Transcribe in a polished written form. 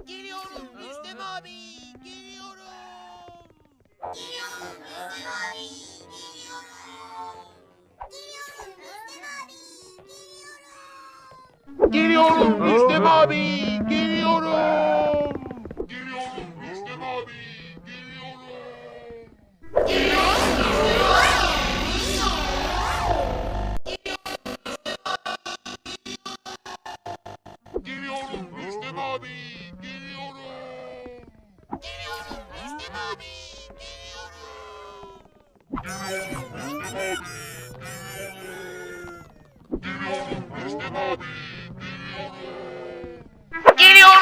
Geliyorum Rüstem abi. Geliyorum. Geliyorum Rüstem abi. Geliyorum. Geliyorum Rüstem abi. Geliyorum. Geliyorum Rüstem abi. Geliyorum. Geliyorum Rüstem abi. Geliyorum. Geliyorum Rüstem abi. Geliyorum. Geliyorum Rüstem abi. Geliyorum. Geliyorum.